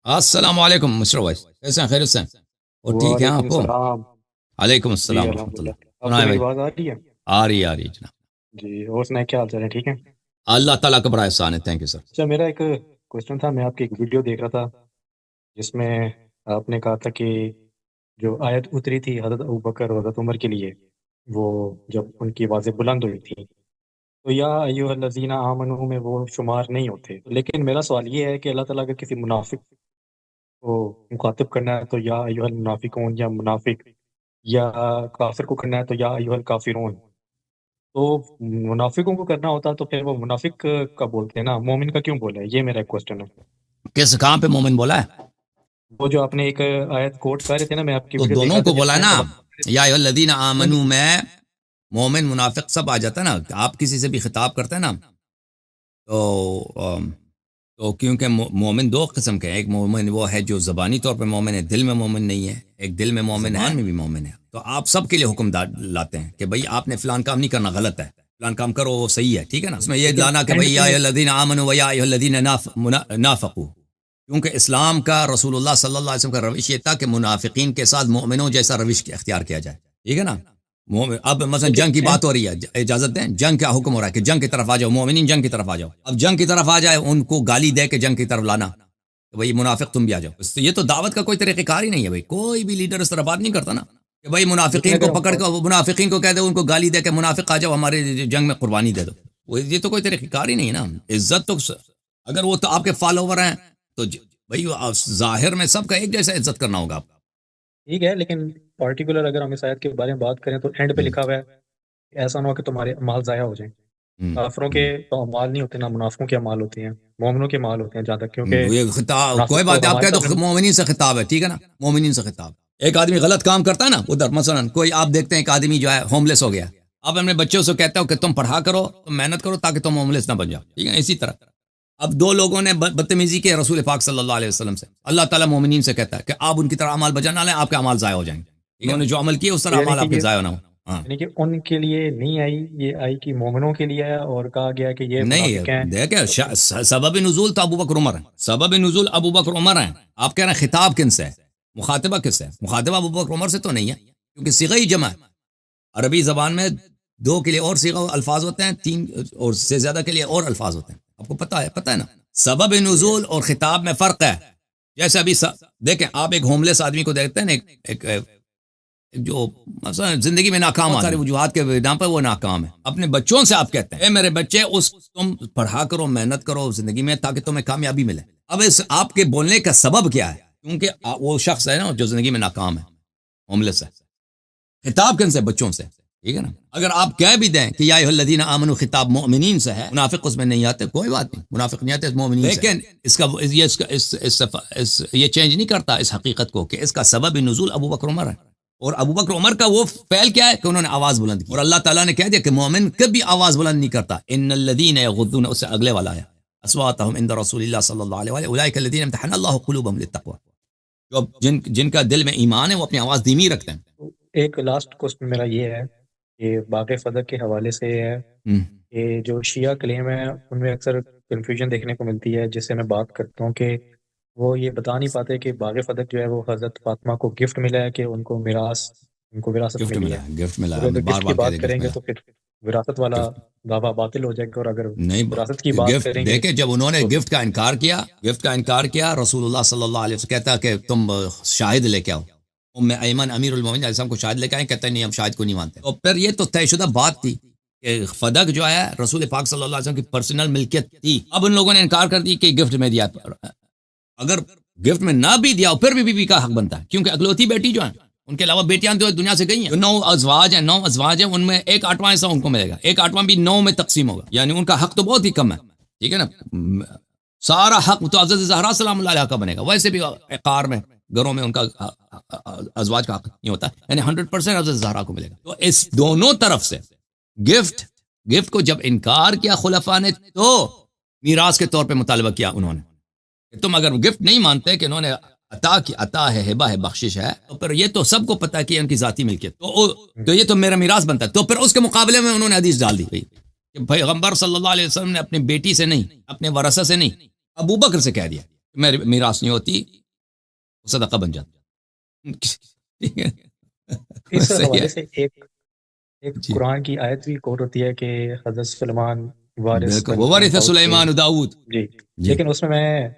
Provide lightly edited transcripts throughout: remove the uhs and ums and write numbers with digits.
السلام علیکم mister voice, کیسے ہیں؟ خیریت سے ہیں؟ اور ٹھیک ہے آپ وعلیکم کو؟ السلام علیکم جی السلام ورحمۃ الحمدللہ۔ اللہ۔ آپ کو سنائے میری بھائی؟ آواز آ رہی ہے؟ آ رہی ہے جناب۔ جی اور سنائیں، کیا حال چال ہے؟ ٹھیک ہے۔ اللہ تعالیٰ کا بڑا احسان ہے، تھینک یو سر۔ اچھا، میرا ایک کوشچن تھا۔ میں آپ کی ایک ویڈیو دیکھ رہا تھا جس میں آپ نے کہا تھا کہ جو آیت اتری تھی حضرت ابوبکر اور حضرت عمر کے لیے، وہ جب ان کی آوازیں بلند ہوئی تھی تو یا ایھا الذین آمنوا میں وہ شمار نہیں ہوتے، لیکن میرا سوال یہ ہے کہ اللہ تعالیٰ اگر کسی منافق کو مخاطب کرنا ہے تو یا ایھا المنافقون، یا منافق، یا کافر کو کرنا ہے تو یا ایھا الکافرون، تو منافقوں کو کرنا ہوتا تو پھر وہ منافق کا بولتے ہیں نا، مومن کا کیوں بولا ہے؟ یہ میرا ایک کوشچن ہے۔ کس کہاں پہ مومن بولا ہے؟ وہ جو آپ نے ایک آیت کوٹ کر رہے تھے نا، میں آپ کی تو ویڈیو دیکھ دونوں رہا تھا کو جس بولا ہے میں نا، اللہ یا ایھا الذین نہیں آمنوا میں مومن منافق سب آ جاتا ہے نا۔ آپ کسی سے بھی خطاب کرتے ہیں نا تو تو کیونکہ مومن دو قسم کے ہیں، ایک مومن وہ ہے جو زبانی طور پہ مومن ہے، دل میں مومن نہیں ہے، ایک دل میں مومن ہے، زبان میں بھی مومن ہے۔ تو آپ سب کے لیے حکم لاتے ہیں کہ بھئی آپ نے فلان کام نہیں کرنا، غلط ہے، فلان کام کرو وہ صحیح ہے، ٹھیک ہے نا۔ اس میں یہ لیکن لانا کہ اینڈ بھئی یا پہ ایھا الذین آمنوا و یا ایھا الذین نافقوا، کیونکہ اسلام کا، رسول اللہ صلی اللہ علیہ وسلم کا روش یہ تھا کہ منافقین کے ساتھ مومنوں جیسا روش اختیار کیا جائے، ٹھیک ہے نا۔ اب مثلا لیکن جنگ کی اینڈ بات ہو رہی ہے، اجازت دیں، جنگ کا حکم ہو رہا ہے کہ جنگ کی طرف آ جاؤ، مومنین جنگ کی طرف آ جاؤ۔ اب جنگ کی طرف آ جائے، ان کو گالی دے کے جنگ کی طرف لانا کہ بھئی منافق تم بھی آ جاؤ، یہ تو دعوت کا کوئی طریقہ کار ہی نہیں ہے۔ بھئی کوئی بھی لیڈر اس طرح بات نہیں کرتا نا کہ بھئی لیکن منافقین کو اگر پکڑ کے، منافقین کو کہہ دے، ان کو گالی دے کے منافق آ جاؤ ہمارے جنگ میں قربانی دے دو، یہ تو کوئی طریقہ کار ہی نہیں ہے نا۔ عزت تو اگر وہ تو آپ کے فالوور ہیں تو بھئی ظاہر میں سب کا ایک جیسا عزت کرنا ہوگا آپ ٹھیک ہے، لیکن پارٹیکولر اگر ہم اس آیت کے بارے میں بات کریں تو اینڈ پہ لکھا کو۔ ہوا ہے کہ ایسا نہ ہو کہ تمہارے اعمال ضائع ہو جائیں۔ کافروں کے تو اعمال نہیں ہوتے، نہ منافقوں کے اعمال ہوتے ہیں، مومنوں کے اعمال ہوتے ہیں جہاں تک، کیونکہ یہ خطاب کوئی منافق تو بات ہے، آپ ہمارے کہہ ساتھ دو مومنین سے خطاب ہے، ٹھیک ہے نا، مومنین سے خطاب۔ ایک آدمی غلط کام کرتا ہے نا ادھر، مثلا کوئی آپ دیکھتے ہیں ایک آدمی جو ہے ہوم لیس ہو گیا، آپ اپنے بچوں سے کہتے ہو کہ تم پڑھا کرو، تم محنت کرو تاکہ تم ہوم لیس نہ بن جاؤ، ٹھیک ہے۔ اسی طرح اب دو لوگوں نے بدتمیزی کی رسول پاک صلی اللہ علیہ وسلم سے، اللہ تعالیٰ مومنین سے کہتا ہے کہ آپ ان کی طرح عمل بجا نہ لیں، آپ کے عمل ضائع ہو جائیں گے، انہوں نے جو عمل کیے اس طرح یعنی عمل کہ آپ کے ضائع نہ ہو۔ ہاں یعنی کہ ان کے لیے نہیں آئی، یہ آئی کہ مومنوں کے لیے ہے، اور کہا گیا کہ یہ منافق ہیں۔ نہیں دیکھیں، سبب نزول تو ابو بکر عمر ہے، سبب نزول ابو بکر عمر ہیں۔ آپ کہہ رہے ہیں خطاب کن سے ہے، مخاطبہ کس سے ہے؟ مخاطبہ ابو بکر عمر سے تو نہیں ہے، کیونکہ صیغہ ہی جمع ہے۔ عربی زبان میں دو کے لیے اور صیغہ الفاظ ہوتے ہیں، تین اور سے زیادہ کے لیے اور الفاظ ہوتے ہیں، آپ کو پتہ ہے نا۔ سبب نزول اور خطاب میں فرق ہے۔ جیسے ابھی دیکھیں، آپ ایک ہوم لیس آدمی کو دیکھتے ہیں، ایک جو مثلا زندگی میں ناکام، سارے وجوہات کے بنا پر وہ ناکام ہے، اپنے بچوں سے آپ کہتے ہیں اے میرے بچے، تم پڑھا کرو، محنت کرو زندگی میں تاکہ تمہیں کامیابی ملے۔ اب اس آپ کے بولنے کا سبب کیا ہے؟ کیونکہ وہ شخص ہے نا جو زندگی میں ناکام ہے، ہوم لیس ہے۔ خطاب کن سے؟ بچوں سے، ٹھیک ہے نا۔ اگر آپ کہہ بھی دیں کہ یا ایھا الذین آمنوا، خطاب مومنین سے ہے، منافق اس میں نہیں آتے، کوئی بات نہیں، منافق نہیں آتے، مومنین سے، لیکن یہ چینج نہیں کرتا اس حقیقت کو کہ اس کا سبب نزول ابو بکر عمر ہے، اور ابو بکر عمر کا وہ فعل کیا ہے کہ انہوں نے آواز بلند کی، اور اللہ تعالیٰ نے کہہ دیا کہ مومن کبھی آواز بلند نہیں کرتا۔ ان الذین یغضون، اس سے اگلے والا ہے، اصواتهم عند رسول اللہ صلی اللہ علیہ وآلہ، اولئک الذین امتحن اللہ قلوبهم للتقوی، جو جن کا دل میں ایمان ہے وہ اپنی آواز دھیمی رکھتے ہیں۔ تو ایک لاسٹ کوسچن میرا یہ ہے کہ باغ فدق کے حوالے سے ہے کہ جو شیعہ کلیم ہے ان میں اکثر کنفیوژن دیکھنے کو ملتی ہے، جس سے میں بات کرتا ہوں کہ وہ یہ بتا نہیں پاتے کہ باغ فدق جو ہے وہ حضرت فاطمہ کو گفٹ ملا ہے کہ ان کو وراثت گفٹ ملی ملا ہے۔ ہے، گفٹ ملا اور ہے، اگر ہمیں بار گفٹ کی بار کہہ بات دے کریں گفٹ گے ملا تو پھر وراثت والا گفٹ دعویٰ باطل ہو جائے گا، اور اگر نہیں۔ وراثت کی بات گفٹ کریں گے دیکھیں، جب انہوں نے تو گفٹ کا انکار کیا، رسول اللہ صلی اللہ علیہ وسلم کہتا کہ تم شاہد لے کے آؤ، ام ایمن امیر المومنین علیہ السلام کو شاہد لے کے آئے، کہتا نہیں ہم شاہد کو نہیں مانتے۔ تو پھر یہ تو طے شدہ بات تھی کہ فدق جو ہے رسول پاک صلی اللہ علیہ وسلم کی پرسنل ملکیت تھی۔ اب ان لوگوں نے انکار کر دی کہ گفٹ میں دیا، اگر گفٹ میں نہ بھی دیا پھر بھی بیوی کا حق بنتا ہے، کیونکہ اکلوتی بیٹی جو ہے، ان کے علاوہ بیٹیاں تو دنیا سے گئی ہیں، 9 ازواج ہیں، ان میں 1/8 حصہ ان کو ملے گا، 1/8 بھی 9 میں تقسیم ہوگا، یعنی ان کا حق تو بہت ہی کم ہے، ٹھیک ہے نا۔ سارا حق تو حضرت زہرا سلام اللہ علیہ کا بنے گا۔ ویسے بھی عقار میں، گھروں میں ان کا ازواج کا حق نہیں ہوتا، یعنی 100% حضرت زہرا کو ملے گا۔ تو اس دونوں طرف سے گفٹ کو جب انکار کیا خلفاء نے، تو میراث کے طور پہ مطالبہ کیا انہوں نے کہ تم اگر گفٹ نہیں مانتے کہ انہوں نے عطا ہے، ہبہ ہے، بخشش ہے، تو پھر یہ تو سب کو پتا ہے کہ ان کی ذاتی ملکیت، تو یہ تو میرا میراث بنتا ہے۔ تو پھر اس کے مقابلے میں انہوں نے حدیث ڈال دی کہ پیغمبر صلی اللہ علیہ وسلم نے اپنی بیٹی سے نہیں، اپنے ورثہ سے نہیں، ابو بکر سے کہہ دیا میری میراث نہیں ہوتی، صدقہ بن جاتا. ٹھیک ہے. اس صحیح حوالے ہے. سے ایک جی قرآن کی آیت بھی کوٹ ہوتی ہے کہ حضرت سلیمان وارث بالکل، بنتے ہیں وورث داؤد کے. سلیمان داؤد. جی جی لیکن اس میں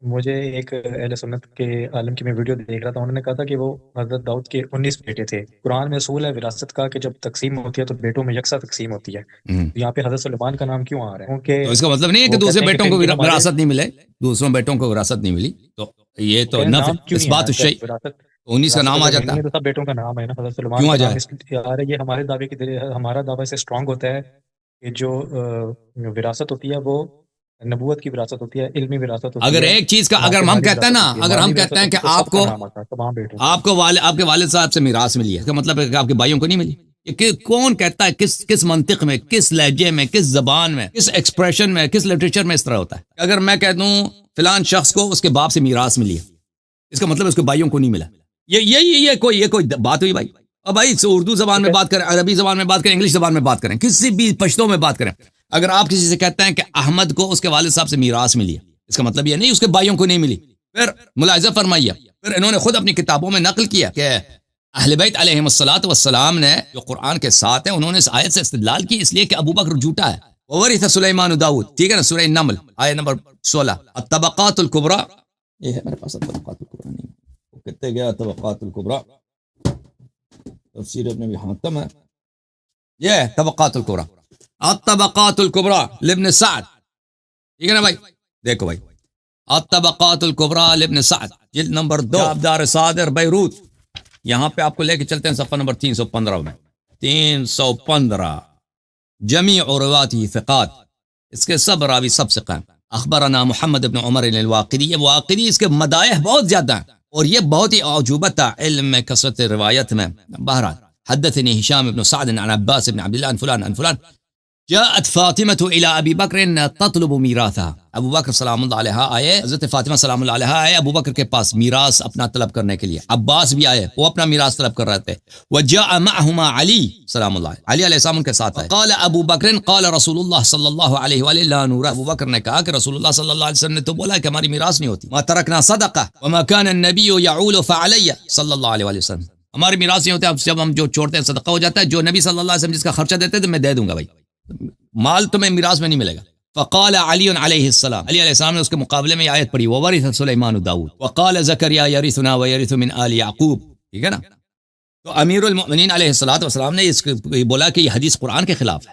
مجھے ایک اہل سنت کے عالم کی میں ویڈیو دیکھ رہا تھا، انہوں نے کہا تھا کہ وہ حضرت داؤد کے 19 بیٹے تھے. قرآن میں اصول ہے وراثت کا کہ جب تقسیم ہوتی ہے تو بیٹوں میں یکساں تقسیم ہوتی ہے. ہوں. تو یہاں پہ حضرت سلیمان کا نام کیوں آ رہا ہے؟ کیونکہ تو اس کا مطلب نہیں ہے کہ وہ دوسرے کہتے ہیں کہ بیٹوں کو پھر یہ ہمارے وراثت نہیں ملے، دوسروں بیٹوں کو وراثت نہیں ملی، تو یہ وہ تو کہتے ہیں نفی نام کیوں اس نہیں بات آیا الشیء، جب وراثت 19 کا نام آ اگر جاتا نہیں ہے ہے. تو سب بیٹوں کا نام ہے نا. حضرت سلیمان کیوں آ کا نام جائے؟ اس لیے آ رہا ہے، یہ ہمارے دعوے کی ہمارا دعویٰ سے اسٹرانگ ہوتا ہے کہ جو وراثت ہوتی ہے وہ نبوت کی وراثت ہوتی ہے، علمی وراثت ہوتی اگر ہے، ایک چیز کا نہ اگر کہ ہم مالی کہتے ہیں وراثت نا، ہوتی ہے. اگر مالی ہم کہتے وراثت ہیں کہ ہوتی تو آپ سب کا کو نام آتا ہے تمام بیٹوں. آپ کے والد صاحب سے میراث ملی ہے، اس کا مطلب ہے کہ آپ کے بھائیوں کو نہیں ملی. کہ کون کہتا ہے، کس منطق میں، کس لہجے میں، کس زبان میں، کس ایکسپریشن میں، کس لٹریچر میں اس طرح ہوتا ہے؟ اگر میں کہہ دوں فلان شخص کو اس کے باپ سے میراث ملی ہے، اس کا مطلب اس کے بھائیوں کو نہیں ملا. یہ کوئی بات ہوئی بھائی؟ اب بھائی اردو زبان میں بات کریں، عربی زبان میں بات کریں، انگلش زبان میں بات کریں، کسی بھی پشتوں میں بات کریں، اگر آپ کسی سے کہتے ہیں کہ احمد کو اس کے والد صاحب سے میراث ملی ہے، اس کا مطلب یہ نہیں اس کے بھائیوں کو نہیں ملی. پھر ملاحظہ فرمائیے، پھر انہوں نے خود اپنی کتابوں میں نقل کیا کہ اہل بیت علیہم الصلوۃ والسلام نے جو قرآن کے ساتھ ہیں، انہوں نے اس آیت سے استدلال کی اس لیے کہ ابو بکر جھوٹا ہے. وورث سلیمان داؤد، ٹھیک ہے نا، سورہ النمل آیت نمبر 16. الطبقات الکبریٰ، یہ ہے میرے پاس الطبقات الکبریٰ نہیں، وہ کہتے گیا طبقات الکبریٰ، تفسیر ابن ابی حاتم ہے، یہ طبقات الکبریٰ، الطبقات الکبریٰ لابن سعد، ٹھیک ہے نا بھائی. دیکھو بھائی، الطبقات الکبریٰ لابن سعد، جلد نمبر 2، دار صادر بیروت. یہاں پہ آپ کو لے کے چلتے ہیں صفحہ نمبر 315 میں. 315 جمیع رواته ثقات، اس کے سب راوی سب ثقہ ہیں. اخبرنا محمد بن عمر الواقدی، واقدی اس کے مدائح بہت زیادہ ہیں اور یہ بہت ہی اعجوبہ تھا علم میں، کثرت روایت میں. بہرحال حدثني هشام بن سعد عن عباس بن عبد الله عن فلان عن فلان جاءت فاطمة إلى أبي بكر تطلب ميراثها. ابو بکر سلام اللہ علیہ آئے، حضرت فاطمہ سلام اللہ علیہ آئے ابو بکر کے پاس میراث اپنا طلب کرنے کے لیے. عباس بھی آئے، وہ اپنا میراث طلب کر رہے تھے. وجاء معهما علی سلام اللہ علیہ السلام کے ساتھ آئے. قال ابو بکر قال رسول اللہ صلی اللہ علیہ وآلہ لا نورث. ابو بکر نے کہا کہ رسول اللہ صلی اللہ علیہ وسلم نے تو بولا کہ ہماری میراث نہیں ہوتی. ما ترکنا صدقہ وما كان النبي يعول فعلي صلی اللہ علیہ وآلہ وسلم. ہماری میراث نہیں ہوتی، اب جب ہم جو چھوڑتے ہیں صدقہ ہو جاتا ہے، جو نبی صلی اللہ علیہ وسلم جس کا خرچہ دیتے تو میں دے دوں گا بھائی، مال تمہیں میراث میں نہیں ملے گا. فقال علی علیہ السلام، علی علیہ السلام نے اس کے مقابلے میں آیت پڑھی وورث سلیمان داؤد وقال زکریا یرثنا ویرث من آل یعقوب. ٹھیک ہے نا. تو امیر المؤمنین علیہ الصلوۃ والسلام نے اس بولا کہ یہ حدیث قرآن کے خلاف ہے،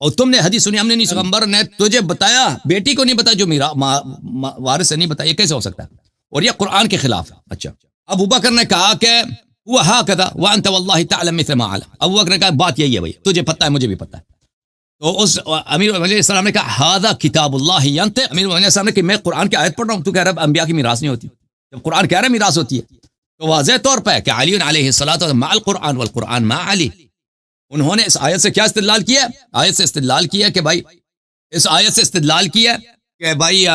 اور تم نے حدیث سنی، ہم نے نہیں. پیغمبر نے تجھے بتایا، بیٹی کو نہیں بتایا، جو میرا وارث سے نہیں بتایا، یہ کیسے ہو سکتا ہے؟ اور یہ قرآن کے خلاف ہے. اچھا، ابو بکر نے کہا کہ وہکذا وانت واللہ تعلم مثل ما علم. ابو بکر نے کہا بات یہی ہے بھائی، تجھے پتہ ہے مجھے بھی پتہ ہے. تو اس امیر المؤمنین علیہ السلام نے کہا ھذا کتاب اللہ ینطق. امیر المؤمنین علیہ السلام نے کہ میں قرآن کی آیت پڑھ رہا ہوں، تو کہہ رہا ہے انبیاء کی میراث نہیں ہوتی. جب قرآن کہہ رہا ہے میراث ہوتی ہے تو واضح طور پہ کہ علی علیہ الصلوۃ مع القرآن والقرآن مع علی. انہوں نے اس آیت سے کیا استدلال کیا؟ آیت سے استدلال کیا کہ بھائی، اس آیت سے استدلال کیا کہ بھائی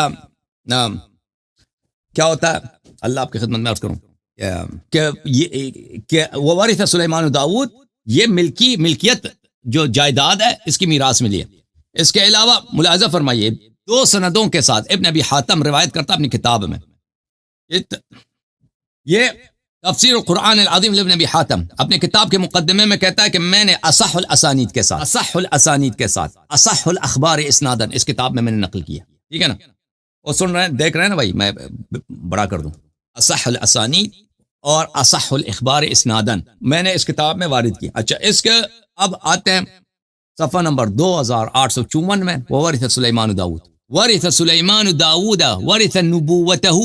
کیا ہوتا ہے، اللہ آپ کی خدمت میں عرض کروں کہ وورث سلیمان داؤد، یہ ملکیت جو جائیداد ہے اس کی میراث ملی ہے. اس کے علاوہ ملاحظہ فرمائیے، 2 سندوں کے ساتھ ابن ابی حاتم روایت کرتا اپنی کتاب میں. یہ تفسیر القرآن العظیم لابن ابی حاتم اپنی کتاب کے مقدمے میں کہتا ہے کہ میں نے اصح الاسانید کے ساتھ اصح الاخبار اسنادا اس کتاب میں نے نقل کیا. ٹھیک ہے نا. اور سن رہے ہیں، دیکھ رہے ہیں نا بھائی، میں بڑا کر دوں، اصح الاسانید اور اصح الاخبار اسنادا میں نے اس کتاب میں وارد کی. اچھا، اس کے اب آتے ہیں صفحہ نمبر 2854 میں. وورث سلیمان داؤد، ورث سلیمان داؤد ورث نبوته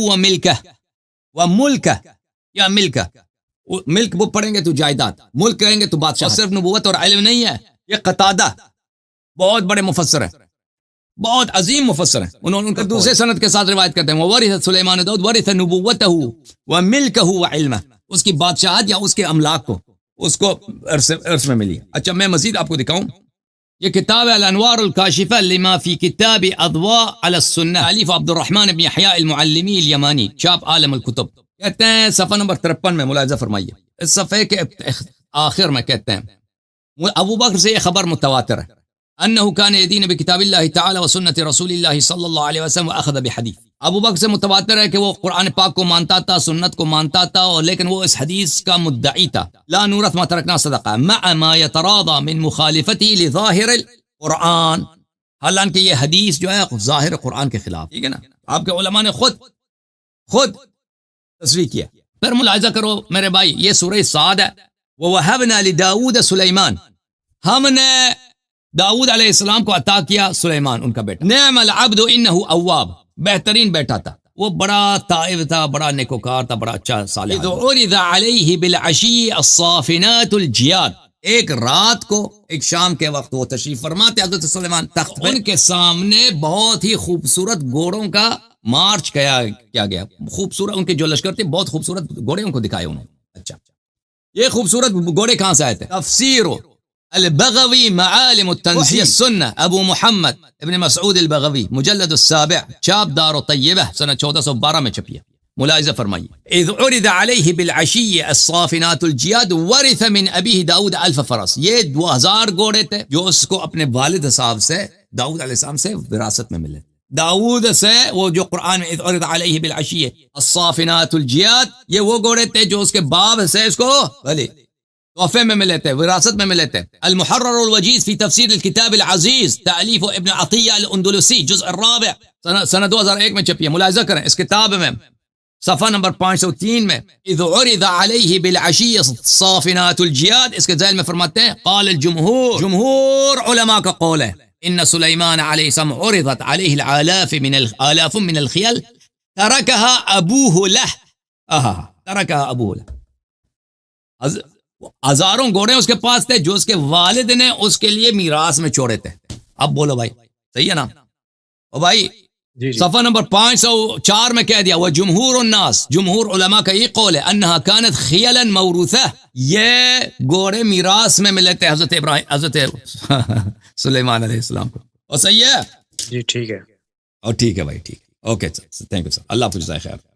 وملکہ یا ملکہ. ملک وہ پڑھیں گے تو جائیداد، ملک کہیں گے تو بادشاہ. صرف نبوت اور علم نہیں ہے. یہ قتادہ بہت بڑے مفسر ہیں، بہت عظیم مفسر ہیں. انہوں نے دوسرے سند کے ساتھ روایت کرتے ہیں وورث سلیمان داؤد ورث نبوته وملکہ وعلمہ. اس کی بادشاہت یا اس کے املاک کو اس کو عرص میں ملی. اچھا، میں مزید آپ کو دکھاؤں. یہ کتاب ہے الانوار الکاشفہ لما فی کتاب اضواء علی السنہ، تالیف عبد الرحمن بن یحییٰ المعلمی الیمانی، چھاپ عالم الکتب. کہتے ہیں صفحہ نمبر 53 میں، ملاحظہ فرمائیے، اس صفحے کے آخر میں کہتے ہیں ابو بکر سے یہ خبر متواتر ہے انه كان يدين بكتاب الله تعالى وسنة رسول الله صلى الله عليه وسلم واخذ بحديث. ابو بکر سے متواتر ہے کہ وہ قرآن پاک کو مانتا تھا، سنت کو مانتا تھا، اور لیکن وہ اس حدیث کا مدعی تھا، لا نورث ما ترکنا صدقہ مع ما يتراضى من مخالفته لظاہر القرآن، حالانکہ یہ حدیث جو ہے ظاہر قرآن کے خلاف، ٹھیک ہے نا، آپ کے علماء نے خود تصریح کیا۔ پھر ملاحظہ کرو میرے بھائی، یہ سورہ صاد ہے، وَوَهَبْنَا لِدَاوُودَ سُلَيْمَانَ، ہم نے داؤد علیہ السلام کو عطا کیا سلیمان ان کا بیٹا، نعم العبد انہ اواب، بہترین بیٹا تھا، وہ بڑا تائب تھا، بڑا نیکوکار تھا، بڑا اچھا صالح۔ اذ عرض علیہ بالعشی الصافنات الجیاد، ایک رات کو، ایک شام کے وقت وہ تشریف فرماتے حضرت سلیمان تخت پہ، ان کے سامنے بہت ہی خوبصورت گھوڑوں کا مارچ کیا گیا، خوبصورت ان کے جو لشکر تھے، بہت خوبصورت گھوڑے ان کو دکھائے انہوں نے۔ اچھا، یہ خوبصورت گھوڑے کہاں سے آئے تھے؟ تفسیر البغوی معالم التنزیل السنہ ابو محمد ابن مسعود البغوی، مجلد السابع، چاپ دار طیبہ، سنہ 1412 میں چھپی ہے، ملاحظہ فرمائیے۔ اذ عرض علیہ بالعشی الصافنات الجیاد ورث من ابیہ داؤد 1000 فرس، یہ 2000 گھوڑے تھے جو اس کو اپنے والد صاحب سے، داؤد علیہ السلام سے وراثت میں ملے، داؤد سے، وہ جو قرآن میں اذ عرض علیہ بالعشی الصافنات الجیاد، یہ وہ گھوڑے تھے جو اس کے باپ سے اس کو بھلے تحفے میں ملے تھے، وراثت میں ملے تھے۔ المحرر الوجیز فی تفسیر الکتاب العزیز، تالیف ابن عطیہ الاندلسی، جزء الرابع، سنہ 2001 میں چھپی ہے، ملاحظہ کریں اس کتاب میں صفحہ نمبر 503 میں، اذ عرض علیہ بالعشی الصافنات الجیاد، اس کے ذیل میں فرماتے ہیں قال الجمہور، جمہور علماء کا قول ہے، ان سلیمان علیہ السلام عرضت علیہ الآلاف من الخیل ترکها ابوہ لہ، ترکها ابوہ لہ، ہزاروں گھوڑے اس کے پاس تھے جو اس کے والد نے اس کے لیے میراث میں چھوڑے تھے۔ اب بولو بھائی، صحیح ہے نا؟ او بھائی صفحہ نمبر 504 میں کہہ دیا، وہ جمہور الناس، جمہور علماء کا یہ قول ہے، انہا کانت خیلا موروثہ، یہ گھوڑے میراث میں ملے تھے حضرت سلیمان علیہ السلام کو، اور صحیح ہے؟ جی ٹھیک ہے، اور ٹھیک ہے بھائی، ٹھیک ہے، okay sir, thank you sir, اللہ حافظ، جزائے خیر۔